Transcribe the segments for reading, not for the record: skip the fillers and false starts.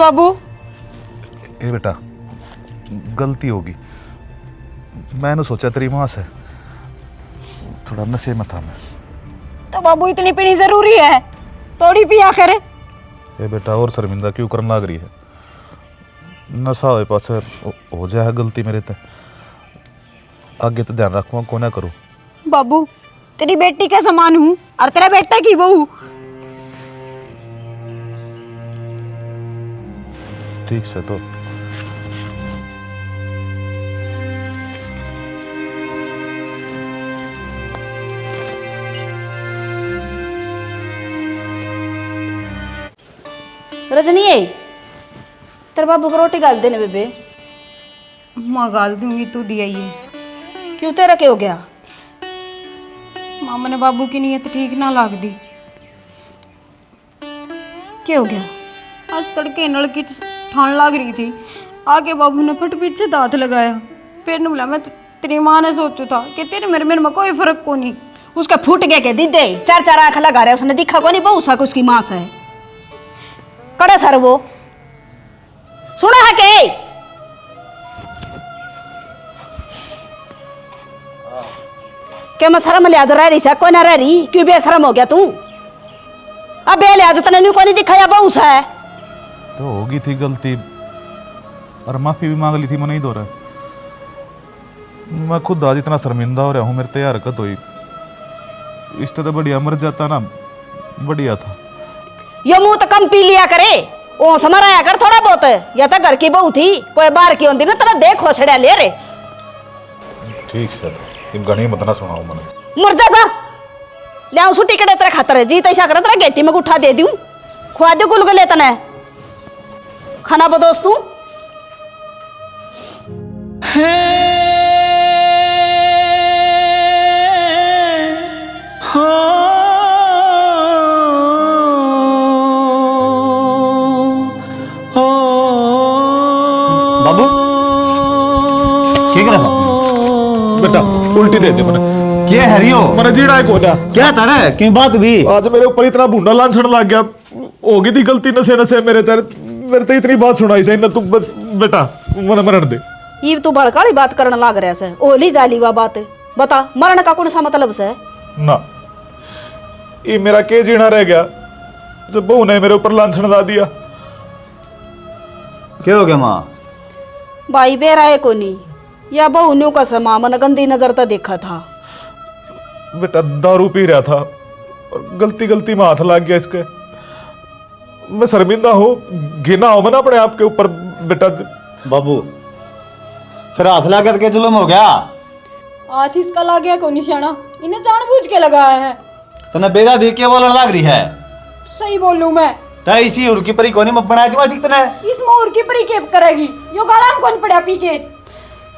बाबू। ए बेटा, गलती होगी। मैंने सोचा तेरी मां से, थोड़ा नशे में था मैं। तो बाबू इतनी पीनी जरूरी है? थोड़ी पिया करे। ए बेटा, और शर्मिंदा क्यों करने लग रही है? नशा हो पास हो जाए गलती मेरे ते, आगे तो ध्यान रखूँ को ना करूँ। बाबू तेरी बेटी के समान हूँ और तेरा बेटा की बहू। ठीक से तो रजनी है तेरे बाबू को रोटी गाल देने बेबे। माँ गाल दूंगी, तू दिया ये क्यों तेरा क्या हो गया? मामा ने बाबू की नीयत ठीक ना लाग दी। क्या हो गया? आज तड़के नल की ठान लाग रही थी, आगे बाबू ने फट पीछे दांत लगाया। फिर ने बोला मैं तेरी माँ ने सोचू था कि तेरे मेरे मेरे में कोई फर्क को नहीं। उसका फूट गया के दीदे, चार चार आंख लगा रहे, उसने दिखा को नहीं बहु सा उसकी माँ से कड़े सर वो सुना है के? क्या मैं शर्म लिहाज रह रही से कोई ना रह रही? क्यों बेशरम हो गया तू? अब बेलिहाज तने न्यू को नहीं दिखाया बहु सा है तो होगी थी गलती, और माफी भी मांग ली थी। मैं नहीं दो रहा, मैं खुद आज इतना शर्मिंदा हो रहा हूँ। मेरे तैयार हरकत हुई, इससे तो बढ़िया मर जाता ना, बढ़िया था। ये मुंह तो कम पी लिया करे, ओ समराया कर थोड़ा बहुत। या तो घर की बहू थी, कोई बाहर की होती ना तेरा देख खोसड़िया ले रे। ठीक से तुम घनी मत ना सुनाओ मैंने। मर जा था ले आऊं छुट्टी कड़े तेरा खातर जीत ऐसा कर तेरा गेटी में उठा दे दूं, खुआ दे गुलगुले तने खाना बदोस तू। बाबू क्या कर रहा है? बेटा उल्टी दे दे मैंने। क्या है रियो? मैंने जीना है कोना। क्या था रे? क्यों बात भी? आज मेरे ऊपर इतना भूंडा लांछन लग गया, होगी थी गलती नशे नशे मेरे तेरे मेरे तो इतनी बात सुनाई सही ना तू। बस बेटा मैंने मरण दे। ये तू भड़काड़ी बात करने लाग रहा है, ओली जाली वा बात बता। मरण का कौन सा मतलब से? ना ये मेरा के जीना रह गया जब बहू ने मेरे ऊपर लांछन ला दिया। क्या हो गया माँ? भाई बेराए को नहीं या बहू न्यू का समा मन गंदी नजर तो देखा था। बेटा दारू पी रहा था और गलती गलती में हाथ लग गया इसके। मैं शर्मिंदा हूँ, घिना हो मैं ना अपने आप के ऊपर। बेटा बाबू फिर हाथ लगा के जुल्म हो गया? हाथ इसका ला गया को निशाना, इन्हें जानबूझ के लगाया है। तने बेगा भी क्या बोलने लग रही है? सही बोलूं मैं ता इसी उर की परी कोनी मत बनाई थी ठीक तने। इस मोर की परी केप करेगी, यो गाला में कौन पड़ा पी के?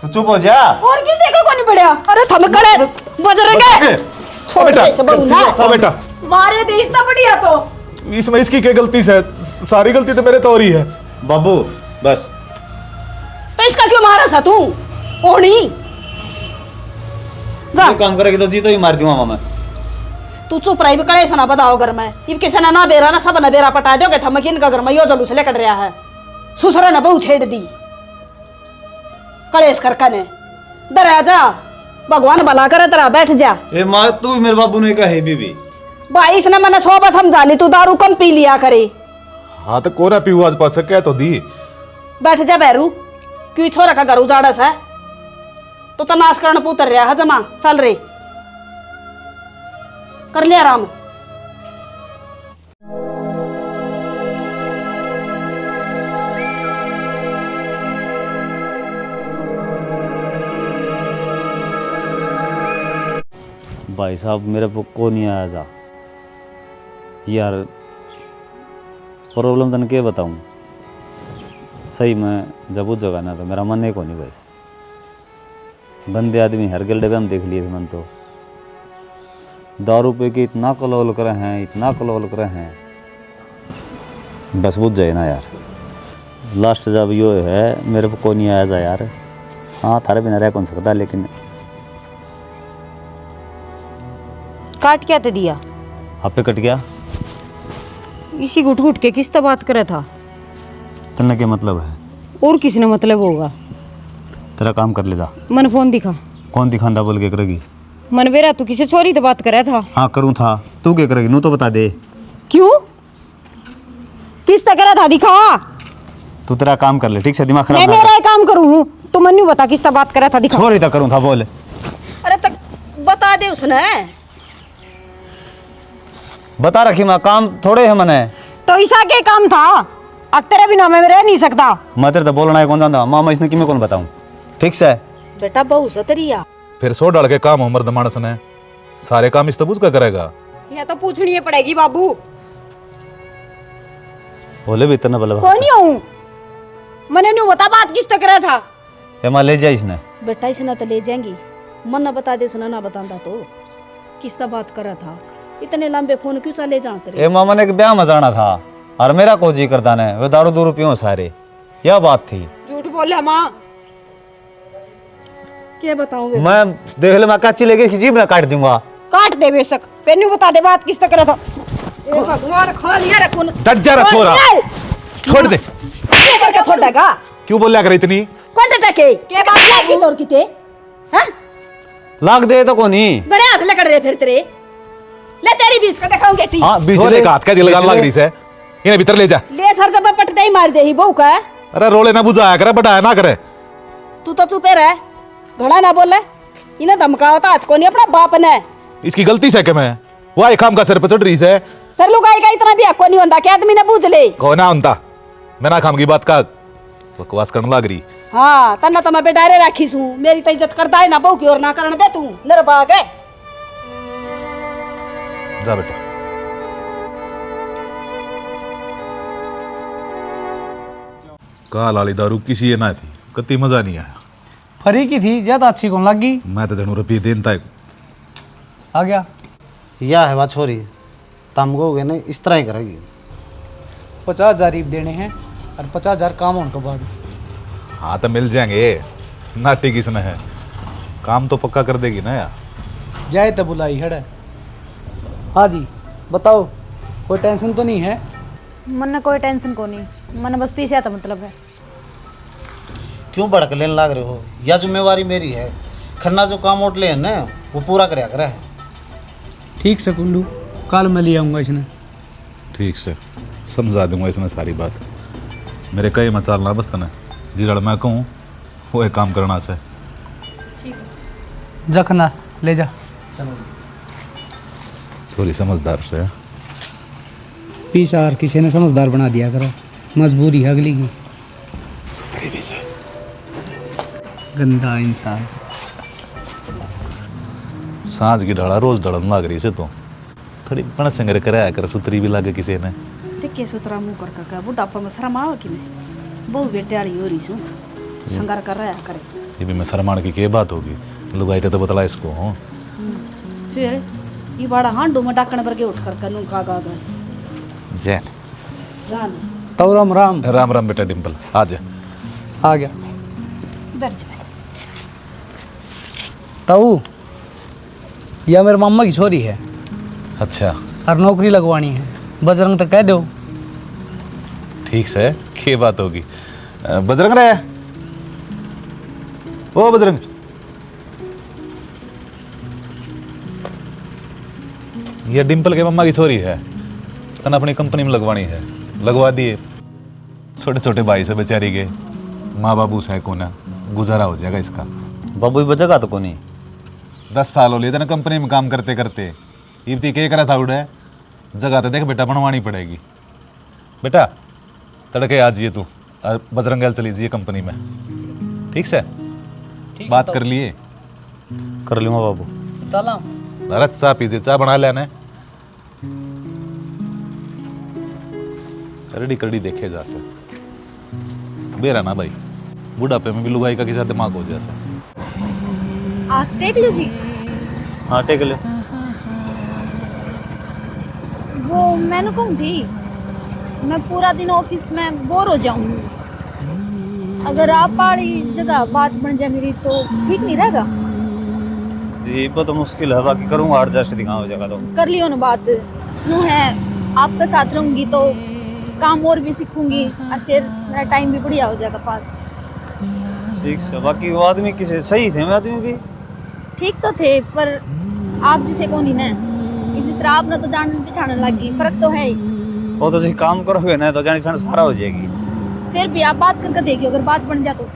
तो चुप हो जा। और किसी को कौन पड़ा? अरे थम कड़े बजरेंगे छोड़ बेटा, के सब ना हाँ बेटा मारे देश ता बढ़िया। तो इसमें इसकी क्या गलती है? सारी गलती तो मेरे तो हो रही है। बाबू बस तो इसका क्यों मारा सा तू? ओनी जा ये काम करेगी तो जी तो ही मार दूंगा मैं। तू चुप रही कड़े से ना बताओ घर में ये किसी ने ना बेरा ना सब न बेरा पटा दोगे थम किन का घर में यो जलूस लेकर रहा है। ससुर ने बहु छेड़ दी कलेश करका ने। डरा जा, भगवान भला करे तेरा, बैठ जा। ए माँ तू मेरे बाबू ने कहा बीबी भाई इसने मैंने 100 बार समझा ली, तू दारू कम पी लिया करे। हाँ तो कोरा पीऊ आज पास कह तो दी। बैठ जा बैरू, क्यों छोरा का घर उजाड़स है? तो तनाश करण पुतर रहा है जमा। चल रे कर लिया आराम। भाई साहब मेरे को नहीं आया जा यार। प्रॉब्लम तन के बताऊं सही में जब उस जगह ना तो मेरा मन नहीं को नहीं भाई। बंदे आदमी हर गल डबे हम देख लिए थे मन तो दारू पे के इतना कलोल करे हैं, इतना कलोल करे हैं, बस बुझ जाए ना यार। लास्ट जब यो है मेरे को नहीं आया जा यार। हाँ थारे बिना रह कौन सकता, लेकिन काट क्या ते दिया? आप पे कट गया। इसी घुट घुट के किस तो बात करे था? निकलने के मतलब है? और किसी ने मतलब होगा। तेरा काम कर ले जा। मन फोन दिखा। कौन दिखांदा बोल के करेगी? मन बेरा तू किसी छोरी तो बात करे था। हाँ करूँ था, तू क्या करेगी? नू तो बता दे। क्यों? किस तरह करा था दिखा। तू तेरा काम कर ले, ठीक से? दिमाग मैं खराब ना मेरा कर। ही काम करूँ हूँ, तू मन्नू बता किस तरह बात करा था दिखा। छोरी तक करूँ था, बोल। अरे तक बता दे उसने। बता रखी मैं, काम थोड़े है मने। तो ईशा के काम था, अब तेरे बिना मैं रह नहीं सकता। मैं तेरे तो बोलना है कौन जानता मामा, इसने कि मैं कौन बताऊं? ठीक से? बेटा बहु सतरिया फिर सो डाल के काम हो मर्द मानस ने, सारे काम इस तबूज का करेगा। यह तो पूछनी पड़ेगी बाबू। बोले भी इतना बल कौन हूँ मने न्यू बता बात किस तरह था। ये मां ले जाए इसने। बेटा इसने तो ले जाएंगी, मन ना बता दे सुना ना बताता तो किस तरह बात करा था। इतने लंबे फोन क्यों चले जाते ए मामा ने एक ब्याह में जाना था और मेरा को जी करता ने वे दारू दूरू पियो सारे, यह बात थी। झूठ बोले माँ, क्या बताऊं मैं देख ले, मैं काची लेके इसकी जीभ ना काट दूंगा। काट दे बेशक, पेन्यू बता दे बात किस तरह था। ए भगवान खा लिया रखो न। डट जा रे छोरा, छोड़ दे। ये करके छोड़ेगा? क्यों बोल लिया कर इतनी? कौन टके के बात लागी तोर किते हैं? लाग दे तो कोनी। बड़े हाथ लकड़ रहे फिर तेरे ले, तेरी बीच का दिखाऊंगे ती। हां छोरे का हाथ का दिल लगा लग रही से, इन्हें भीतर ले जा। ले सर जब पटते ही मार दे ही बहू का। अरे रोले ना बुझाया करे, बढ़ाया ना करे। तू तो चुपे रह, घड़ा ना बोले। इन्हें धमकाओ तो हाथ को नहीं अपना बाप ने। इसकी गलती से के मैं वही काम का सिर पे चढ़ रही से। फिर लुगाई का इतना भी हक नहीं होता कि आदमी ने पूछ ले। कौन ना होता, मैं ना काम की बात का बकवास करने लग रही। हाँ तना तो मैं बेडारे राखी सू, मेरी तो इज्जत करता है ना बहू की और ना करने दे तू निर्भाग है। जा बेटा। काल वाली दारू किसी ये ना थी, कति मजा नहीं आया। फरी की थी, ज्यादा अच्छी कौन लगी? मैं तो जनू रुपये देता है। आ गया। या है बात छोरी, तमको गए ना इस तरह ही करेगी। 50,000 ईब देने हैं और 50,000 काम होने के बाद। हाँ तो मिल जाएंगे, नाटी किसने है, काम तो पक्का कर देगी ना यार। जाए तो बुलाई हड़े। हाँ जी बताओ, कोई टेंशन तो नहीं है? मन कोई टेंशन को नहीं, मन बस पीछे आता मतलब है। क्यों भड़क लेने लाग रहे हो? यह जिम्मेवारी मेरी है, खन्ना जो काम उठ ले है ना वो पूरा कराया करे है। ठीक से कुंडू, कल मैं ले आऊँगा इसने। ठीक से समझा दूंगा इसने सारी बात। मेरे कई मचालना बस तने जिधर मैं कहूँ वो एक काम करना से। जखना ले जा। सॉरी समझदार से। पीछा और किसी ने समझदार बना दिया करो, मजबूरी है अगली की। सुतरी भी से गंदा इंसान। सांझ की ढाला रोज ढड़न लाग रही से तो थोड़ी पण संगर कराया कर, सुतरी भी लागे किसी ने। देखे सुतरा मुंह कर का बुढ़ापा में शर्म आवे कि नहीं? बहु बेटे वाली हो रही सू, संगार कर रहा करे। ये भी मैं शर्माण की बात होगी, लुगाई तो बतला इसको। हाँ फिर ये बड़ा हांडू में डाकण पर के उठ कर नू का गा गए जय जान। तो राम राम। राम राम बेटा डिम्पल, आ जा। आ गया। बैठ जा। ताऊ, यह मेरे मामा की छोरी है अच्छा और नौकरी लगवानी है, बजरंग तक कह दो। ठीक से क्या बात होगी। बजरंग रे, ओ बजरंग, ये डिम्पल के मम्मा की छोरी है, तन अपनी कंपनी में लगवानी है। लगवा दिए, छोटे छोटे भाई से बेचारी के माँ बाबू से कोना गुजारा हो जाएगा इसका। बाबू भी जगह तो कोनी। 10 साल हो लिए थे कंपनी में काम करते करते। इब्ती क्या करा था उड़े, जगह तो देख बेटा बनवानी पड़ेगी। बेटा तड़के आ जाइए तू, बजरंगल चली जाइए कंपनी में। ठीक से बात कर लिए? कर लूँगा बाबू। चला। अरे चाय पीजिए, चाय बना लेना। करड़ी करड़ी देखे जा से बेरा ना भाई, बुढ़ापे में भी लुगाई का किसा दिमाग हो जैसे। आप देख लो जी। हाँ टेक ले। वो मैंने कहूँ थी, मैं पूरा दिन ऑफिस में बोर हो जाऊंगी, अगर आप वाली जगह बात बन जाए मेरी तो ठीक नहीं रहेगा? जी वो तो मुश्किल है, बाकी करूँगा एडजस्ट, दिखाओ जगह तो। कर लियो ना बात, नू है आपका साथ रहूंगी तो काम और भी सीखूंगी और फिर मेरा टाइम भी बढ़िया हो जाएगा पास। ठीक से बाकी वो आदमी किसे सही थे मैं आदमी भी ठीक तो थे पर आप जिसे कौन ही ना इस तरह आप ना तो जान पहचान लगी, फर्क तो है ही। वो तो सही काम करोगे ना तो जानी पहचान सारा हो जाएगी। फिर भी आप बात करके देखिए, अगर बात बन जा तो।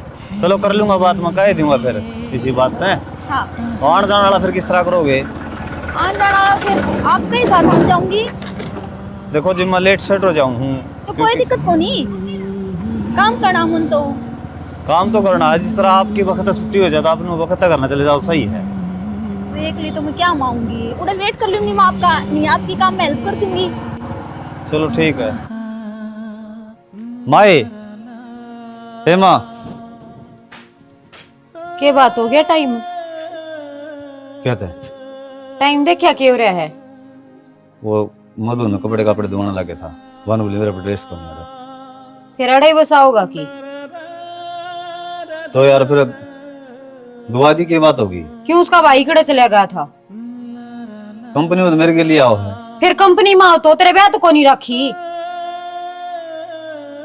चलो कर लूंगा बात, मैं कह दूंगा फिर इसी बात पे। हाँ आने जाने वाला फिर किस तरह करोगे? आने जाना वाला फिर आपके ही साथ हम जाऊंगी देखो जिम मैं लेट सेट हो जाऊं हूँ तो कोई दिक्कत को नहीं, काम करना हूं तो। काम तो करना है, जिस तरह आपकी वक्त छुट्टी हो जाता आपने वक्त करना चले जाओ सही है। देख ली तो मैं क्या मांगूंगी, उड़े वेट कर लूंगी मैं आपका, नहीं आपकी काम में हेल्प कर दूंगी। चलो ठीक है। माए हे माँ के बात हो गया टाइम क्या थे? टाइम देखा क्यों हो रहा है? वो मधु ने कपड़े कपड़े धोने लगे था, वन बोली मेरे ड्रेस को नहीं आ फिर अड़े बसाओगा की तो यार फिर दुआदी की बात होगी। क्यों उसका भाई कड़े चला गया था? कंपनी में तो मेरे के लिए आओ है। फिर कंपनी में आओ तो तेरे ब्याह तो को नहीं रखी,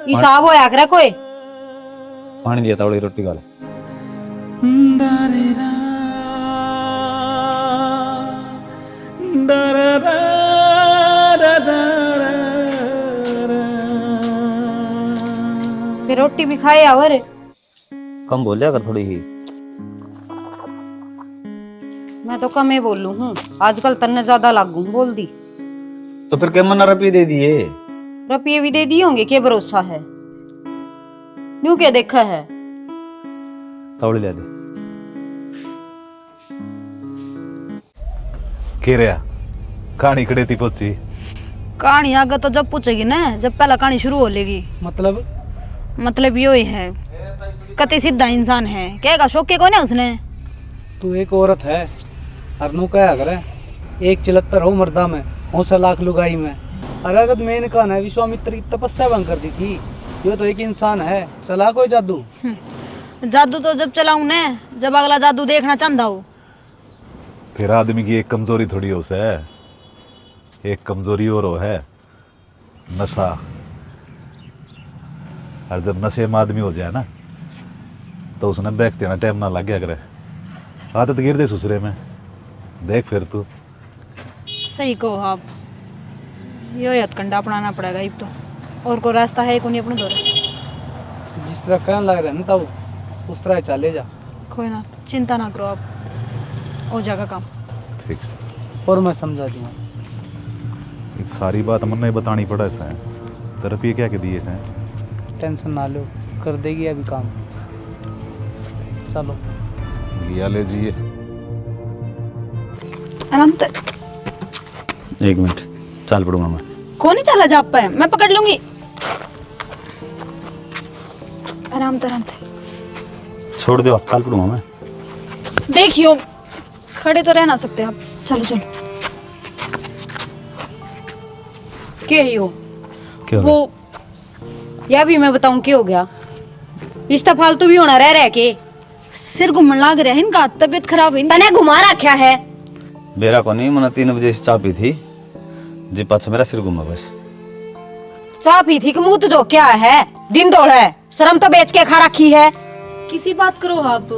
हिसाब होया करे कोई। पानी दिया था बड़ी रोटी खा ले। फिर रोटी भी खाए और कम बोलिया अगर थोड़ी ही। मैं तो कम ही बोलूं हूँ, आजकल तन्ने ज्यादा लागू बोल दी। तो फिर क्या मना रपी दे दिए? रुपये भी दे दिए होंगे, क्या भरोसा है? न्यू क्या देखा है? थोड़ी ले दे। के रहा कहानी कड़े थी पहुंची? कहानी आगे तो जब पूछेगी ना, जब पहला कहानी शुरू हो लेगी। मतलब यो ही है, कति सीधा इंसान है, कहेगा शौक के कौन है उसने। तू एक औरत है और नू क्या करे, एक चिलत्तर हो मर्दा में, हो 100 लाख लुगाई में। अरे अगर मैंने कहा ना विश्वामित्र की तपस्या बंद कर दी थी, ये तो एक इंसान है, चला कोई जादू। जादू तो जब चलाऊं ना जब अगला जादू देखना चाहता हूँ। फिर आदमी की एक कमजोरी थोड़ी हो से, एक कमजोरी और हो है नशा। और जब नशे में आदमी हो जाए ना तो उसने बैग देना टाइम ना लग गया करे, आदत गिर दे ससुरे में। देख फिर तू सही कहो आप, यो हथकंडा अपनाना पड़ेगा अब तो, और कोई रास्ता है कोई अपने दौरे। जिस तरह कहने लग रहा है ना तब उस तरह चले जा। कोई ना, चिंता ना करो आप, हो जाएगा काम। ठीक से और मैं समझा दूंगा। एक सारी बात मन नहीं बतानी पड़ा से, तरफ ये क्या के दिए से। टेंशन ना लो, कर देगी अभी काम। चलो लिया ले जिए। आराम से। एक मिनट चल पड़ूंगा मैं। कौन ही चला जा पाए, मैं पकड़ लूंगी। आराम से छोड़ दो आप, चल पड़ूंगा मैं। देखियो खड़े तो रह ना सकते आप, चलो चलो। क्या ही हो क्या वो? या भी मैं बताऊं क्या हो गया? इस फालतू भी होना रह के सिर घूमने लग रहा है इनका, तबीयत खराब है। तने घुमा रखा है। मेरा को नहीं, मैंने 3 बजे से चाय पी थी जी, पाछा मेरा सिर घूमा बस। चाय पी थी कि मुंह तो क्या है, दिन दौड़ है, शर्म तो बेच के खा रखी है। किसी बात करो आप,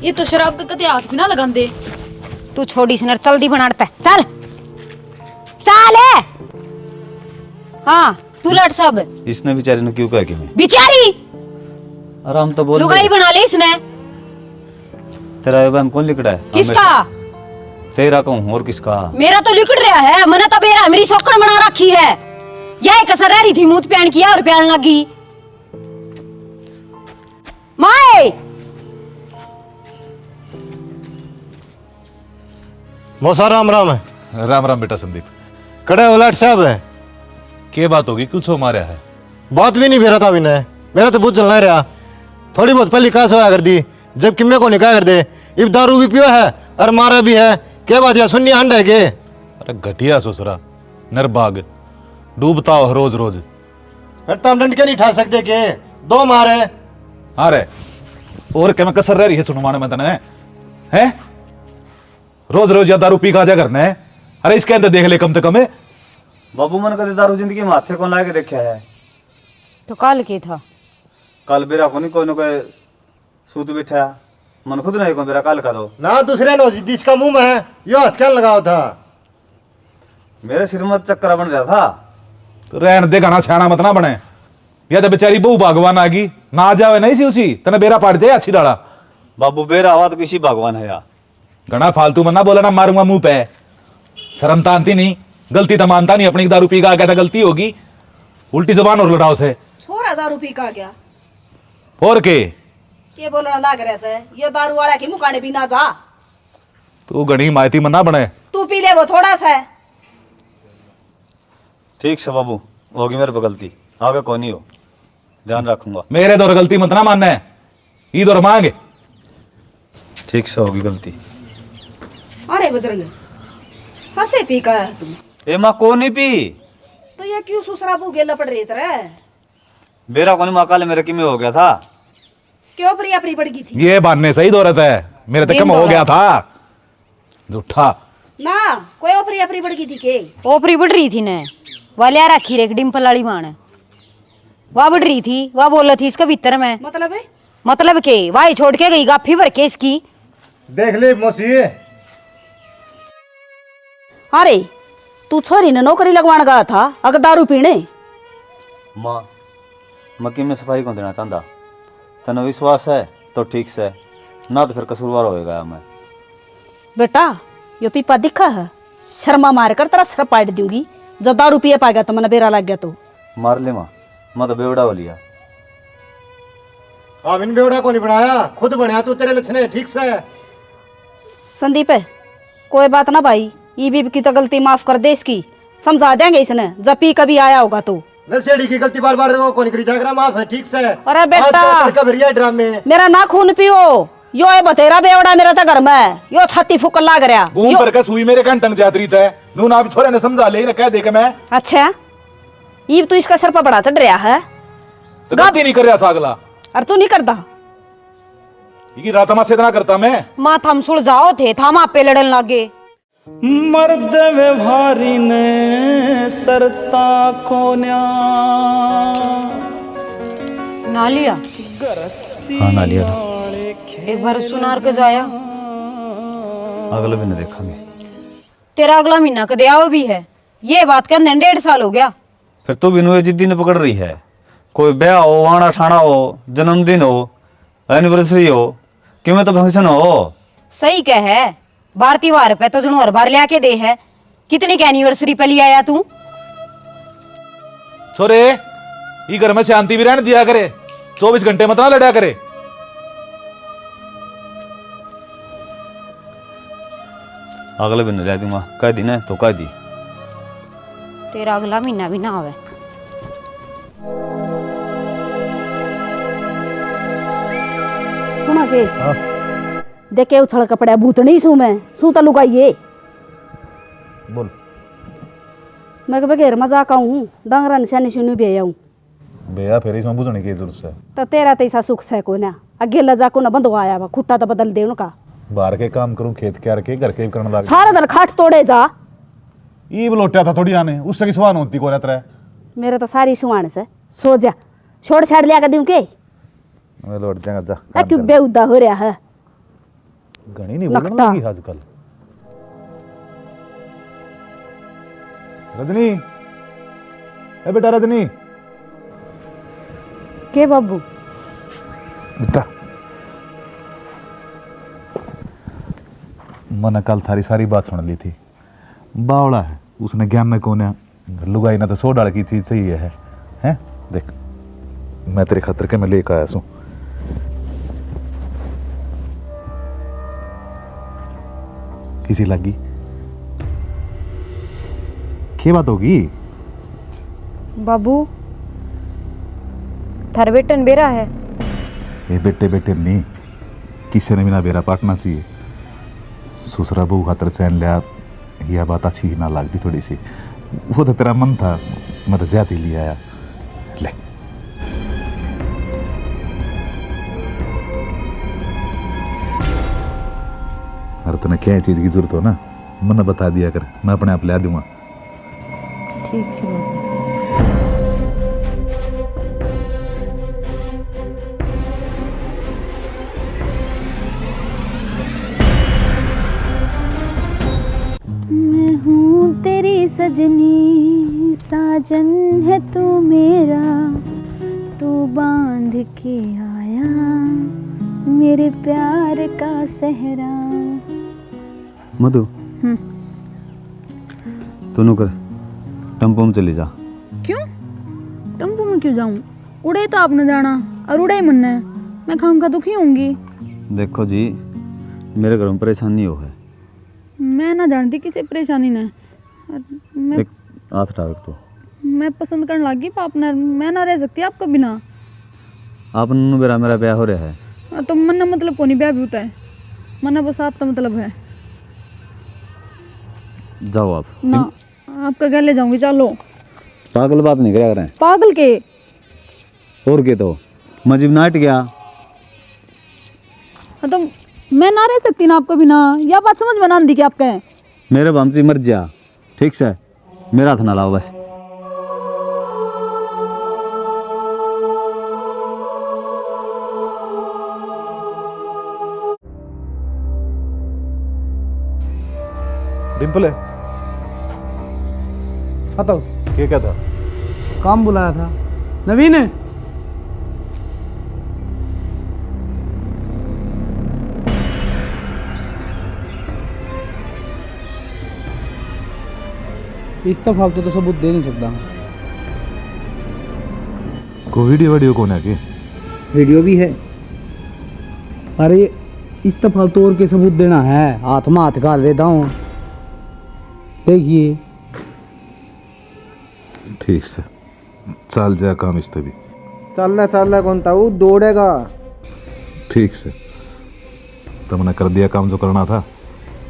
ये तो शराब का कदे हाथ भी ना लगांदे। तू छोड़ी सिनर जल्दी बनाता है, चल चल है। हाँ तू लड़ सब। इसने बेचारी ने क्यों कहा कि मैं बिचारी आराम तो बोल। लुगाई बना ली इसने। तेरा ये बहन कौन लिखड़ा है? किसका? तेरा कहूँ और किसका? मेरा तो लिखड़ रहा है, मैंने तो बेरा मेरी शौकन बना रखी है। यह कसर रह रही थी, मुंह प्यान किया और प्यान लगी। माए मौसा राम राम है। राम राम बेटा संदीप। कड़े उलट साहब है। क्या बात होगी, कुछ हो मारा है? बात भी नहीं भेरा था विनय, मेरा तो बुझ चलना रहा। थोड़ी बहुत पहली कास होया कर दी, जब किम्मे को निकाह कर दे। इब दारू भी पियो है और मारा भी है। क्या बात या सुननी हंड है के? अरे घटिया ससुरा, नरबाग डूबता हो रोज रोज। तम डंड के नहीं ठा सकते के? 2 मारे। अरे और क्या मैं कसर रह रही है सुनवाने में तने है? रोज रोज या दारू पी खा जा करना है। अरे इसके अंदर देख ले कम से कम। बाबू मन कदे दारू जिंदगी में हाथे कौन लाके देखा है? तो कल के था कल बेरा को नहीं कोई ना कोई सूत बैठा मन खुद नहीं को बेरा कल का दो ना दूसरे नो जिसका मुंह में है यो हाथ क्या लगाओ था मेरे सिर में चक्कर बन रहा था। तो रहन दे गाना छाना मत ना बने या तो बेचारी बहू भगवान आ गई ना आ जावे नहीं सी उसी तने बेरा पाट जाए अच्छी डाला बाबू बेरा आवा तो किसी भगवान है यार। घना फालतू मत ना बोला ना मारूंगा मुंह पे शर्म तानती नहीं गलती तो मानता नहीं अपनी दारू पी का कहता गलती होगी उल्टी जबान और लड़ाओ से छोरा दारू पी का गया और के बोलना लाग रहा से ये दारू वाला की मुकाने भी ना जा तू घनी मायती मत ना बने तू पी ले वो थोड़ा सा है ठीक से बाबू होगी मेरे पे गलती आगे कौन नहीं हो ध्यान रखूंगा। मेरे दौर गलती मत ना मानना है ईद और मांगे ठीक से होगी गलती। अरे बजरंग सच्चे पी का है तुम ए माँ को नहीं पी तो ये क्यों सुसरा बू गेला पड़ रही तरह बेरा को नहीं माँ काले मेरे की में हो गया था क्यों प्रिया प्री बढ़ गई थी ये बांधने सही दौरत है मेरे तक कम हो गया था झूठा ना कोई प्रिया प्री बढ़ गई थी के ओपरी बढ़ रही थी ने वालिया रखी रे डिम्पल वाली मां वह बढ़ रही थी वह बोल रही थी इसका भीतर में मतलब है मतलब के वाही छोड़ के गई गाफी भर के इसकी देख ले मौसी अरे तू छोरी ने नौकरी लगवान गया था अगर दारू पीने माँ मक्की में सफाई को देना चाहता तने विश्वास है तो ठीक से ना तो फिर कसूरवार होएगा मैं। बेटा यो पीपा दिखा है शर्मा मार कर तेरा सर पाट दूंगी जब दारू पिए पाएगा तो मैंने बेरा लग गया तो मार ले माँ मैं तो बेवड़ा हो लिया। अब इन बेवड़ा को नहीं बनाया खुद बनाया तू तेरे लक्षण है ठीक से संदीप है कोई बात ना भाई ये भी की तो गलती माफ कर दे इसकी समझा देंगे इसने जब पी कभी आया होगा तो नशेड़ी की गलती बार बार को नहीं करी जागरा माफ है ठीक से अरे बेटा भरिया ड्रामे मेरा ना खून पियो यो है बतेरा बेवड़ा मेरा तो घर में यो छाती फूक लाग रहा घूम पर का सुई मेरे कान टंग जात रही है नू ना भी छोरे ने समझा ले कह दे के मैं अच्छा ये तो इसका सर पर बड़ा चढ़ रहा है तो गलती नहीं कर रहा सागला और तू नहीं करता ये रातमा से इतना करता मैं माँ थम सुलझाओ थे थाम आप पे लड़न लागे मर्द व्यवहारी ने सरता कोन्या ना लिया हाँ ना लिया था एक बार सुनार के जाया अगले भी नहीं देखेंगे। तेरा अगला महीना का दिया भी है ये बात के अंदर 1.5 साल हो गया फिर तो बिनु जिद्दी ने पकड़ रही है कोई ब्याह हो आना ठाना हो जन्मदिन हो एनिवर्सरी हो कि मैं तो फंक्शन हो सही कह है बार त्योहार पे तो जुनू हर बार लिया के दे है कितनी की एनिवर्सरी पे लिया आया तू छोरे ये घर में शांति भी रहने दिया करे 24 घंटे मत ना लड़ा करे अगले भी नहीं ला दूंगा कह दी ना तो कह दी तेरा अगला महीना भी ना आवे सुना के देखे उछल कपड़ा भूतनी सू मैं सू तो लुगाइए बोल मैं कभी घेर में जाका हूँ डंगरा निशानी सुनी भी आऊँ भैया फिर इसमें बुझने की जरूरत है तो तेरा तैसा सुख से को ना अगे लजा को ना बंद आया वा खुट्टा तो बदल दे उनका बाहर के काम करूं खेत के के घर के करने लग सारा दिन खाट तोड़े जा ये लोटा था थोड़ी आने उससे की सुहान होती को रहता है मेरे तो सारी सुहान से सो जा छोड़ छाड़ लिया कर दूं के मैं लौट जाएगा जा आ क्यों बेउदा हो रहा है घनी नहीं बोलने लगता। लगी आजकल रजनी ए बेटा रजनी के बाबू बेटा मैंने कल थारी सारी बात सुन ली थी बावड़ा है उसने ज्ञान में कौन है लुगाई ना तो 100 डाल की चीज चाहिए है हैं देख मैं तेरे खातिर के मैं लेकर आया हूँ किसी लगी क्या बात होगी बाबू थार बेटन बेरा है ये बेटे बेटे नहीं किसी ने भी ना बेरा पाटना चाहिए ससुरा बहू खातर चैन लिया यह बात अच्छी ना लगती थोड़ी सी वो तो तेरा मन था मैं तो ज्यादा ले आया ले अरे तने क्या चीज की जरूरत हो ना मैंने बता दिया कर मैं अपने आप ला दूंगा ठीक से बाबू सजनी साजन है तू मेरा, तू बांध के आया मेरे प्यार का सहरा। मधु तू कर टेम्पो में चली जा। क्यों टेम्पो में क्यों जाऊं? उड़े तो आपने जाना और उड़े ही मनना है, मैं खाम का दुखी होंगी। देखो जी मेरे घर में परेशानी हो है। मैं ना जानती किसी परेशानी ने। मैं एक हाथ उठाओ एक तो। मैं पसंद करने लगी पार्टनर, मैं ना रह सकती आपके बिना। आप मेरा ब्याह हो रहा है। तो मन्ना मतलब को नहीं ब्याह भी होता है, मन्ना बस आपका मतलब है। जाओ आप। ना आपका घर ले जाऊंगी, चलो। पागल बात नहीं करा करें। पागल के और के तो मजीब नाट गया। तो मैं ना रह सकती ना आपके बिना, या बात समझ बना दी कि आप कहें। मेरे बमची मर जा, ठीक से मेरा हाथ ना लाओ बस। डिम्पल है बताओ क्या था? काम बुलाया था। नवीन है इस तो फालतू तो सबूत दे नहीं सकता। को वीडियो कौन है कि? वीडियो भी है। अरे इस तो फालतू और के सबूत देना है, हाथ में हाथ घाल लेता हूँ। देखिए ठीक से चल जाए काम इस भी। चलना कौन था वो दौड़ेगा। ठीक से तो मैंने कर दिया काम जो करना था,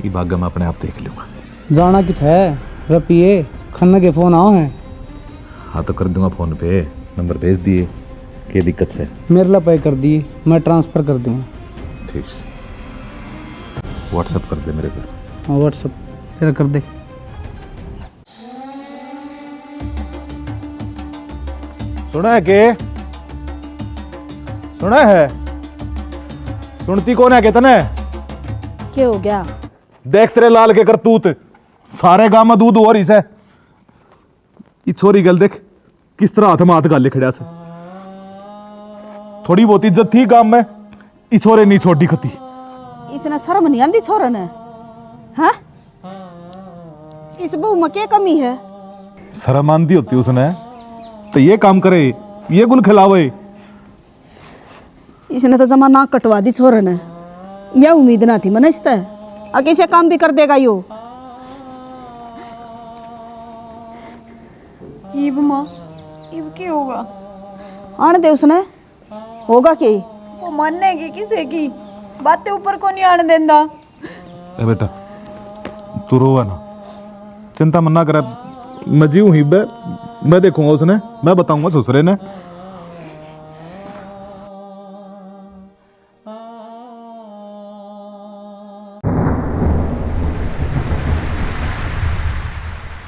ये भाग्य मैं अपने आप देख लूँगा। जाना कित है रपिए, खन्ना के फोन आओ हैं। हाँ तो कर दूंगा, फ़ोन पे नंबर भेज दिए, क्या दिक्कत से? मेरे ला पे कर दिए, मैं ट्रांसफ़र कर दूँगा। ठीक से व्हाट्सएप कर दे मेरे को। हाँ व्हाट्सअप फिर कर दे। सुना है के? सुना है? सुनती कौन है के तने? क्या हो गया? देख तेरे लाल के करतूत, सारे गांव में दूध हो रही से। ये छोरी गल देख किस तरह हाथ में हाथ गाले खड़ा से। थोड़ी बहुत इज्जत थी गांव में, ये छोरे नहीं छोड़ी खती। इसने शर्म नहीं आती छोरा ने? हाँ इस बहू में क्या कमी है? शर्म आंदी होती उसने तो ये काम करे, ये गुल खिलावे। इसने तो जमा नाक कटवा दी छोरे ने, यह उम्मीद ना थी मन इससे। आगे से काम भी कर देगा यो। ईब माँ, ईब क्या होगा? आने दे उसने, होगा क्या? वो मानने की किसे की बातें ऊपर को नहीं आने देंदा। ए बेटा तू रोवा ना, चिंता मत ना करे, मैं जीव ही बे, मैं देखूंगा उसने, मैं बताऊंगा ससुरे ने।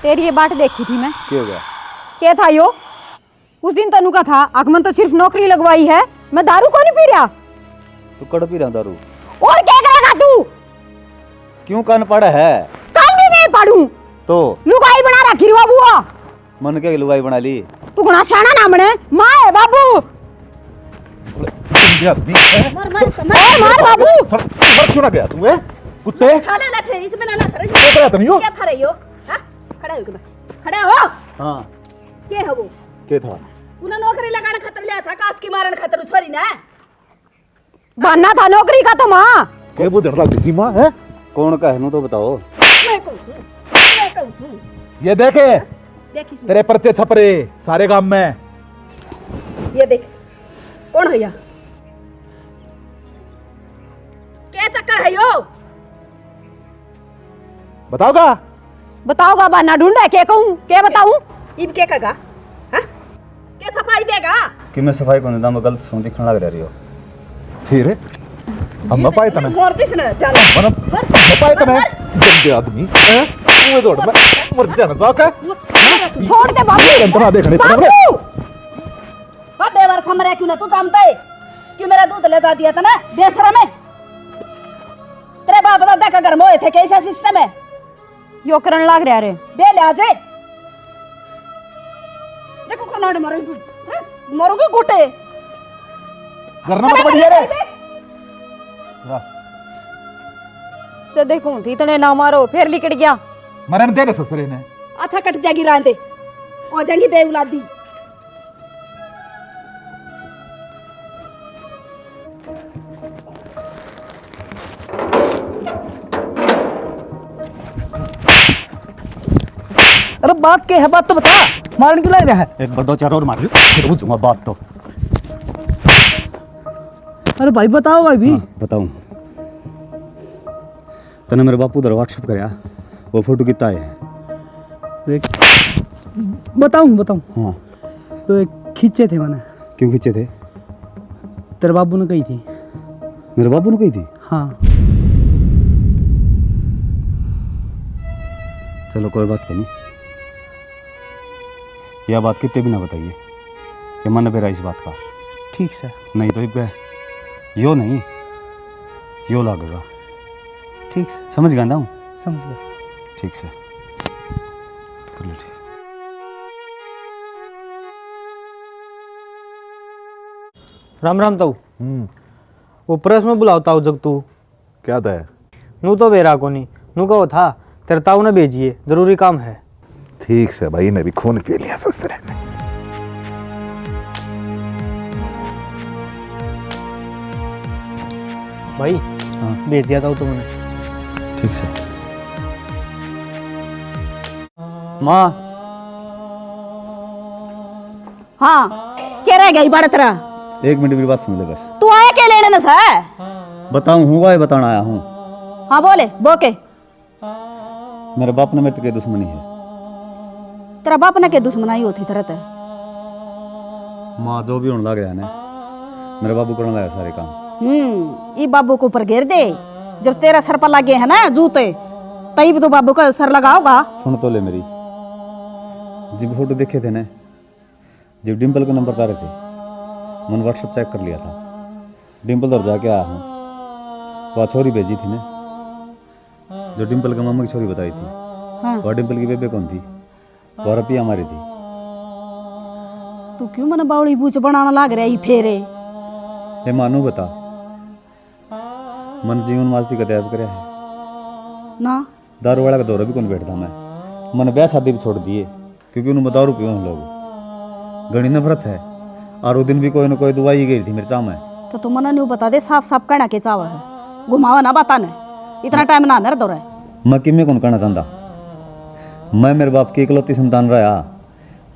तेरी ये बाट देखी थी मैं। क्या हो गया? क्या था यो? उस दिन तनु का था आगमन तो सिर्फ नौकरी लगवाई है, मैं दारू को नहीं पी रहा। तू कड़ पी रहा दारू? और क्या करेगा तू? क्यों कान पड़ा है? कान भी मैं पढ़ूं तो लुगाई बना रखी रे बुआ। मन के लुगाई बना ली? तू गुना शाना ना बने, माँ है बाबू। मार बाबू। मर क्यों ना गया तू? कुत्ते खा ले लठे, इसमें ना थरे। क्या करा तनी हो? क्या था रे यो? हां खड़ा हो के खड़ा हो। हाँ क्या है वो? क्या था? उन्हें नौकरी लगाने खतर लिया था, कास की मारन खतर छोरी ने बनना था नौकरी का। तो माँ क्या वो जड़ थी माँ है? कौन का है नु तो बताओ। मैं कहूँ सुन ये देखे देख इसमें, तेरे पर्चे छप रहे सारे गांव में। ये देख कौन है या? क्या चक्कर है यो? बताओगा? बताओगा बना ढूंढा, क्या कहूँ क्या बताऊँ? इब क्या कहेगा? हाँ क्या सफाई देगा? कि मैं सफाई को निदाम गलत सो दिखने लग रही हो। फिर हम पाए तने मोर दिसने चल मन पाए तने गंदे आदमी हैं? तू जोड़ मैं मर जाना जाके छोड़ दे बाबू। अंतरा देखने बाबू का बेवर समरे क्यों ना? तू जानता है क्यों मेरा दूध ले जा दिया था ना बेशरम है? तेरे बाप दादा का घर मोए थे, कैसा सिस्टम है यो? करण लाग रहा रे बे ले आजे। ठाड़ मारे मरोगे गोटे करना मत बढ़िया रे तो देखूं थी इतने ना मारो फिर लिकट गया मरन दे रे ससुरे ने अच्छा कट जाएगी रांदे हो जाएंगी बेउलादी अरे बात क्या है, बात तो बता, मारने क्यों लग रहा है? एक बार दो चार और मार लो फिर बुझूंगा बात तो। अरे भाई बताओ भाई भी। हाँ, बताऊं तने मेरे बापू उधर व्हाट्सएप करया वो फोटो कितना है? बताऊं हाँ तो खींचे थे मैंने। क्यों खींचे थे? तेरे बाबू ने कही थी। मेरे बाबू ने कही थी? हाँ चलो कोई बात नहीं, यह बात कितने भी ना बताइए कि मन पे रहा इस बात का। ठीक से। नहीं तो इब यो नहीं यो लागेगा। ठीक से समझ गया ना हूँ? समझ गया। ठीक से कर लो ठीक। राम राम ताऊ। वो प्रेस में बुलाता हूँ जग तू क्या था नू तो बेरा को नहीं नू कहो था तेरे ताऊ ने भेजिए, जरूरी काम है। ठीक से भाई ने भी खून पी लिया ससुरे ने। भाई हाँ भेज दिया था तुमने। ठीक से। माँ हाँ क्या रह गई बड़ा तेरा? एक मिनट मेरी बात सुन ले बस। तू आया क्या लेने न सा? बताऊं हूँ वाय बताना आया हूँ। हाँ बोले बोके। मेरे बाप ने मेरे तो दुश्मनी है। तेरा बाप ने क्या दुश्मनाई होती तरत है? माँ जो भी होने लग रहा है ना मेरे बाबू करने लगा सारे काम। ये बाबू को ऊपर घेर दे। जब तेरा सर पर लगे है ना जूते तभी भी तो बाबू का सर लगाओगा। सुन तो ले मेरी, जब फोटो देखे थे ना जब डिम्पल का नंबर तारे थे मैंने व्हाट्सएप चेक कर लिया था। डिम्पल उधर जाके आया हूँ, वह छोरी भेजी थी ना जो डिम्पल का मामा की छोरी बताई थी। हाँ। वह डिम्पल की बेबे कौन थी? वह रपिया हमारी थी। तू क्यों मन बावड़ी बूच बनाना लाग रहा है फेरे? ये मानू बता मन जीवन माजती का त्याग करे है ना दारू वाला का दौरा भी कौन बैठता मैं। मन ब्याह शादी भी छोड़ दिए क्योंकि उन्होंने दारू पियो हम लोग। घनी नफरत है और वो दिन भी कोई ना कोई दुआई गई थी मेरे चाव में। तो तू मना नहीं बता दे साफ साफ कहना के चावा है, घुमावा ना बता ने इतना टाइम ना नर दो रहे। मैं किमें कौन कहना चाहता, मैं मेरे बाप की इकलौती संतान रहा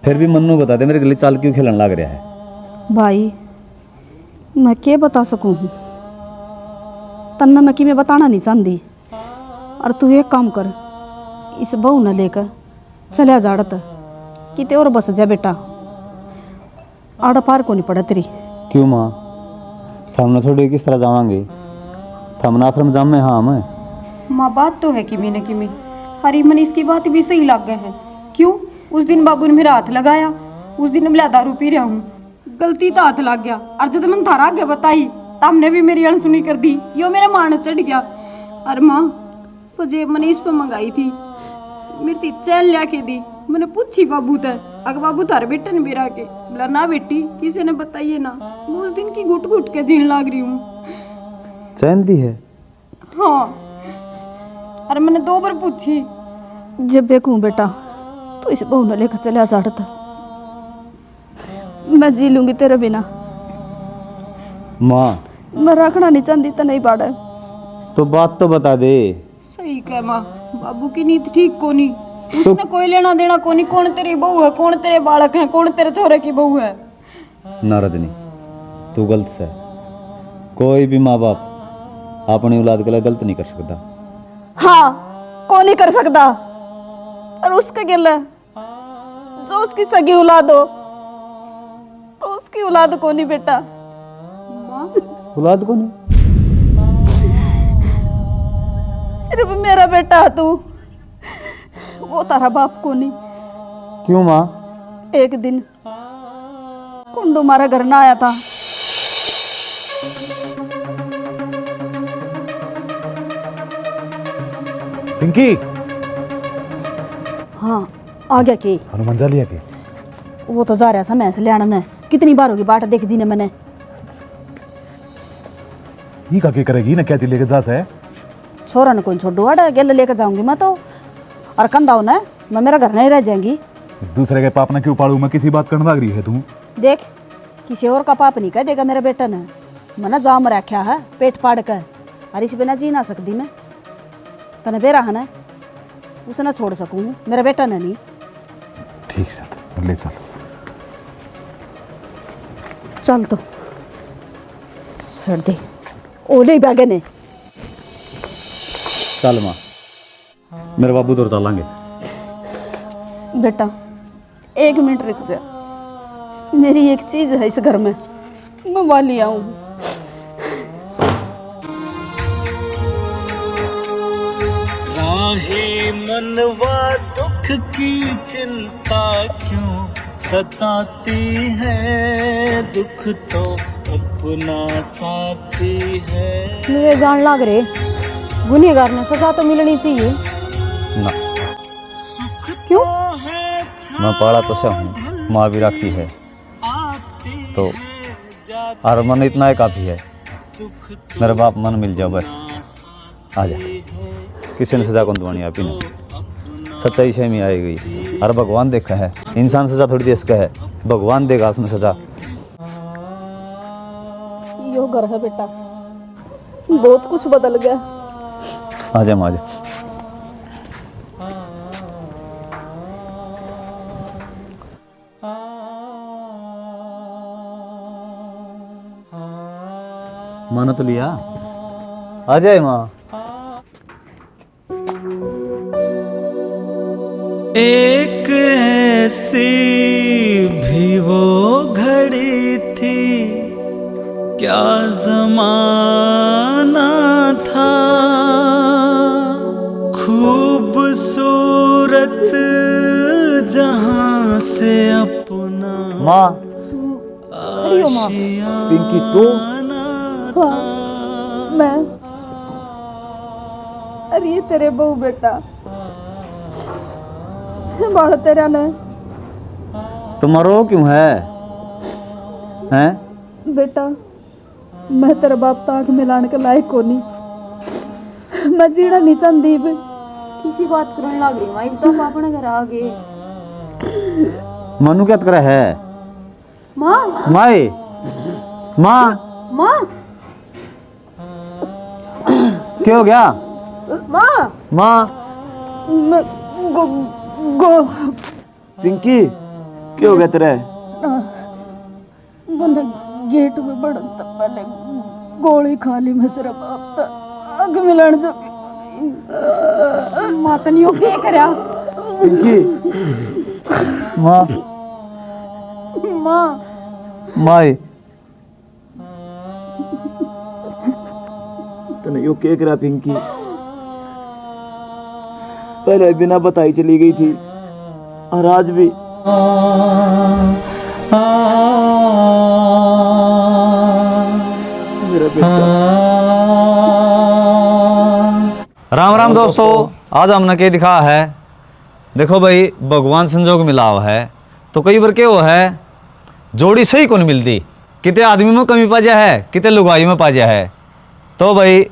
फिर भी मन्नू बता दे मेरे गले चाल क्यों खेलने लग रहा है? भाई मैं क्या बता सकूं हूँ तन्ना मैं कि मैं बताना नहीं चाहती। और तू एक काम कर इस बहू न लेकर चलिया जाड़त कि ते और बस जा बेटा आड़ा पार को नहीं पड़ा तेरी। क्यों माँ थमने छोड़ किस तरह जावांगे? थमना आखिर में जाम में हाँ मैं माँ बात तो है किमी न किमी। हरी मनीष की बात भी सही लग गए हैं। क्यों उस दिन बाबू ने मेरा हाथ लगाया, उस दिन मैं दारू पी रहा हूँ, गलती तो हाथ लग गया। और जब मैंने थारा आगे बताई तो हमने भी मेरी अनसुनी कर दी, यो मेरा मान चढ़ गया। अरे माँ तो जेब मनीष पे मंगाई थी मेरी ती चैन लिया के दी। मैंने पूछी बाबू ते अगर बाबू थारे बेटे ने बिरा के बोला ना बेटी किसी ने बताइए ना। मैं उस दिन की घुट घुट के जीन लाग रही हूँ। चैन दी है? हाँ अरे मैंने 2 बार पूछी। जब देखूं बेटा तो इस बहू न लेकर चलिया जाड़त मैं जी लूंगी तेरे बिना। माँ मैं रखना नहीं चाहती तो नहीं बाड़ा। तो बात तो बता दे। सही कह माँ, बाबू की नीति ठीक कोनी, उसने कोई लेना देना कोनी। कौन तेरी बहू है, कौन तेरे बालक है, कौन तेरे छोरे की बहू है? ना रजनी तू गलत से। कोई भी माँ बाप अपनी औलाद के लिए गलत नहीं कर सकता। हाँ कौन नहीं कर सकता। और उसका गिला जो उसकी सगी औलाद हो तो उसकी औलाद को नहीं बेटा। औलाद को नहीं? सिर्फ मेरा बेटा है तू, वो तारा बाप को नहीं। क्यों माँ? एक दिन कुंडू हमारा घर ना आया था। पिंकी हाँ आ गया कि हनुमान जा लिया के वो तो जा रहा समय से लेना ने कितनी बार होगी बाट देख दी ने मैंने। ये का क्या करेगी ना, क्या ती लेके जा से छोरा ने कौन छोड़ू आड़ा गेल लेकर जाऊंगी मैं तो, और कंधा हो ना मैं मेरा घर नहीं रह जाएंगी। दूसरे के पाप ना क्यों पाड़ू, मैं किसी बात करने लग रही है तू। देख किसी और का पाप नहीं कह देगा मेरे बेटा ने, मैंने जाम रखा है पेट फाड़ कर, और इस बिना जी ना सकती मैं। तने बेरा है ना उसे ना छोड़ सकूँ मेरा बेटा ने नहीं। ठीक से ले चल। चल तो सर दे ओले बैगे ने। चल माँ, मेरे बाबू तो चलेंगे। बेटा 1 मिनट रुक जा, मेरी एक चीज है इस घर में, मैं वाली आऊँ। राहे मनवा दुख की चिंता क्यों सताती है, दुख तो अपना साथी है। मुझे जान लग रहे गुनहगार ने सजा तो मिलनी चाहिए ना, क्यों? मैं पाला तो सब हूँ, माँ भी राखी है तो, और मन इतना ही काफ़ी है। मेरा बाप मन मिल जाओ बस, आ जा। किसी ने सजा कौन दवानी आप ही ने, सच्चाई से में आई गई। और भगवान देखा है, इंसान सजा थोड़ी देश का है, भगवान देगा उसने सजा। यो घर है बेटा, बहुत कुछ बदल गया। आ जा माँ, आ जा। माना तो लिया, आ जाए माँ। एक ऐसी भी वो घड़ी थी, क्या जमाना था, खूबसूरत जहां से अपना माँ आशियाना पिंकी तो था। मैं अरे ये तेरे बहू बेटा संभाल तेरा ने। तुम्हारो क्यों है हैं? बेटा मैं तेरा बाप ताक मिलाने के लायक को नहीं, मैं जीना नहीं चाहती। किसी बात करने लग रही माँ, एकदम अपने घर आ गए। मनु क्या कर है माँ माए? माँ माँ क्या हो गया? माँ माँ मैं गो गो पिंकी क्या हो गया तेरे? मैंने गेट में बढ़न तक पहले गोली खा ली। मैं तेरा बाप था आग मिलन जो माता नहीं हो क्या करया? पिंकी माँ माँ माए तने यो क्या करा पिंकी? पहले बिना बताई चली गई थी और आज भी। मेरा बेटा। राम राम दोस्तों, आज हमने क्या दिखा है, देखो भाई भगवान संजोग मिला हुआ है तो कई बार क्या हुआ है जोड़ी सही कौन मिलती, कितने आदमी में कमी पाजा है, कितने लुगाई में पाजा है। तो भाई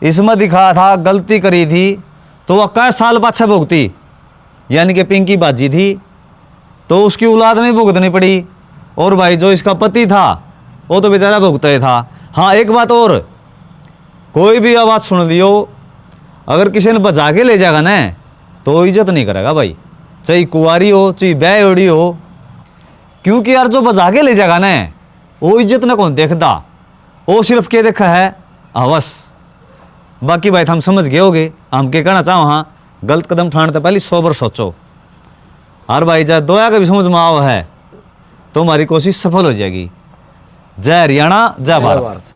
इसमें दिखा था गलती करी थी तो वह कई साल पाछे भुगती, यानी कि पिंकी बाजी थी तो उसकी औलाद नहीं भुगतनी पड़ी, और भाई जो इसका पति था वो तो बेचारा भुगता ही था। हाँ एक बात और, कोई भी आवाज़ सुन लियो अगर किसी ने बजा के ले जाएगा ना तो इज्जत नहीं करेगा भाई, चाहे कुंवारी हो चाहे ब्याह ओढ़ी हो, क्योंकि यार जो बजा के ले जाएगा ना वो इज्जत ना कौन देखता, वो सिर्फ क्या देखा है हवस। बाकी बात हम समझ गए होगे, हम क्या कहना चाहो। हाँ गलत कदम उठाने पहले 100 बार सोचो, और भाई जब दोया का भी समझ में आओ है तो हमारी कोशिश सफल हो जाएगी। जय हरियाणा, जय भारत।